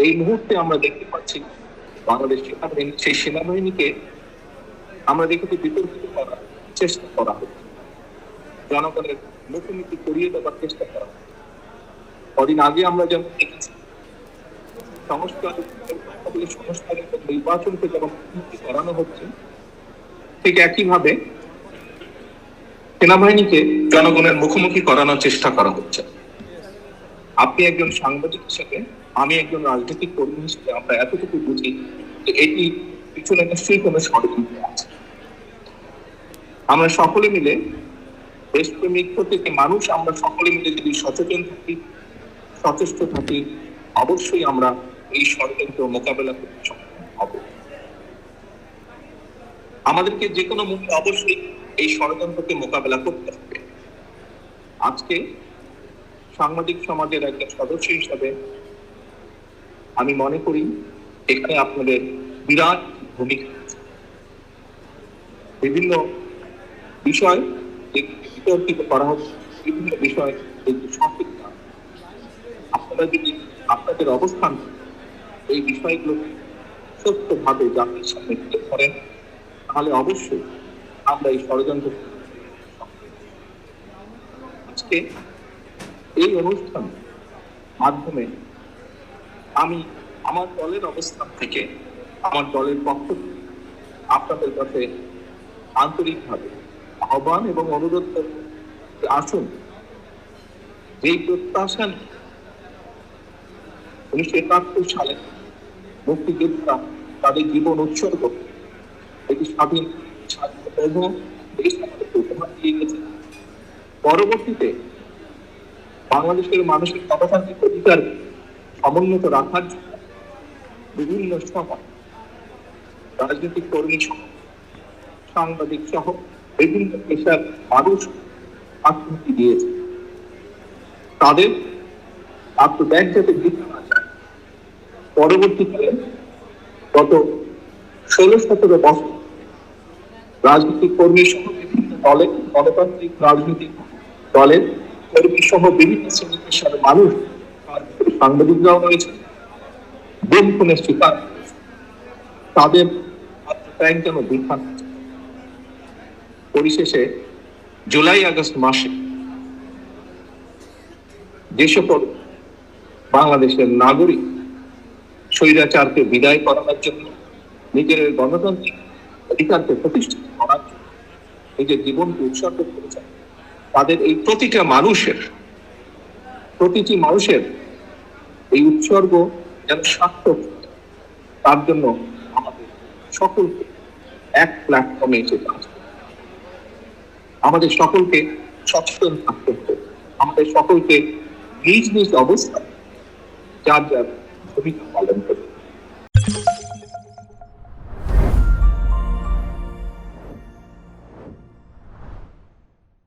এই মুহূর্তে আমরা দেখতে পাচ্ছি বাংলাদেশ সেনাবাহিনী, সেই সেনাবাহিনীকে আমরা দেখেছি বিতর্কিত করার চেষ্টা করা হচ্ছে, জনগণের মুখোমুখি করিয়ে দেওয়ার চেষ্টা করা হচ্ছে। কদিন আগে আমরা যেমন দেখেছি সংস্কার এবং নির্বাচনকে যেমন করানো হচ্ছে, ঠিক একইভাবে সেনাবাহিনীকে জনগণের মুখোমুখি করানোর চেষ্টা করা হচ্ছে। আপনি একজন সাংবাদিক হিসেবে, আমি একজন রাজনৈতিক কর্মী হিসেবে আমরা এতটুকু বুঝি যে এটি পিছনে নিশ্চয়ই কোনো ষড়যন্ত্র আছে। আমরা সকলে মিলে, দেশপ্রেমিক প্রত্যেকটি মানুষ আমরা সকলে মিলে যদি সচেতন থাকি, সচেষ্ট থাকি, অবশ্যই আমরা এই ষড়যন্ত্র মোকাবেলা করতে সক্ষম হব। আমাদেরকে যে কোনো মূল্যে অবশ্যই এই ষড়যন্ত্রকে মোকাবেলা করতে হবে। আজকে সাংবাদিক সমাজের একজন সদস্য হিসাবে আমি মনে করি এখানে আপনাদের বিরাট ভূমিকা আছে। বিভিন্ন বিষয় বিতর্কিত করা হচ্ছে, বিভিন্ন বিষয় সঠিক না। আপনারা যদি আপনাদের অবস্থান এই বিষয়গুলো সত্যভাবে জাতির সামনে তুলে ধরেন, তাহলে অবশ্যই আমরা এই ষড়যন্ত্র। আজকে এই অনুষ্ঠান মাধ্যমে আমি আমার দলের অবস্থান থেকে, আমার দলের পক্ষ থেকে আপনাদের কাছে আন্তরিকভাবে আহ্বান এবং অনুরোধ করব, আসুন যেই প্রত্যাশা 1971 সালে মুক্তিযোদ্ধা তাদের জীবন উৎসর্গ এটি স্বাধীন দেশ আমাদেরকে উপহার দিয়ে গেছে। পরবর্তীতে বাংলাদেশের মানুষের গণতান্ত্রিক অধিকার সমুন্নত রাখার জন্য বিভিন্ন সময় রাজনৈতিক কর্মী সহ, সাংবাদিক সহ বিভিন্ন পেশার মানুষ আত্মহত্যা দিয়েছে। তাদের আত্মত্যাগ যাতে বৃদ্ধি না যায়, পরবর্তীকালে গত 16-17 বছর রাজনৈতিক কর্মী সহ বিভিন্ন দলের, গণতান্ত্রিক রাজনৈতিক দলের কর্মী সহ বিভিন্ন শ্রেণী পেশার মানুষ, সাংবাদিকরাও রয়েছে, গুম খুনের শিকার, তাদের আত্মত্যাগ যেন বৃথা না যায়। পরিশেষে জুলাই আগস্ট মাসে যে সকল বাংলাদেশের নাগরিক স্বৈরাচারকে বিদায় করানোর জন্য, নিজের গণতান্ত্রিক অধিকারকে প্রতিষ্ঠিত করার জন্য নিজের জীবনকে উৎসর্গ করেছেন, তাদের এই প্রতিটি মানুষের এই উৎসর্গ যেন সার্থক, তার জন্য আমাদের সকলকে এক প্ল্যাটফর্মে এসে কাজ করতে হবে। আমাদের সকলকে সচেতন থাকতে হবে, আমাদের সকলকে নিজ নিজ অবস্থায় যার যার ভূমিকা পালন করতে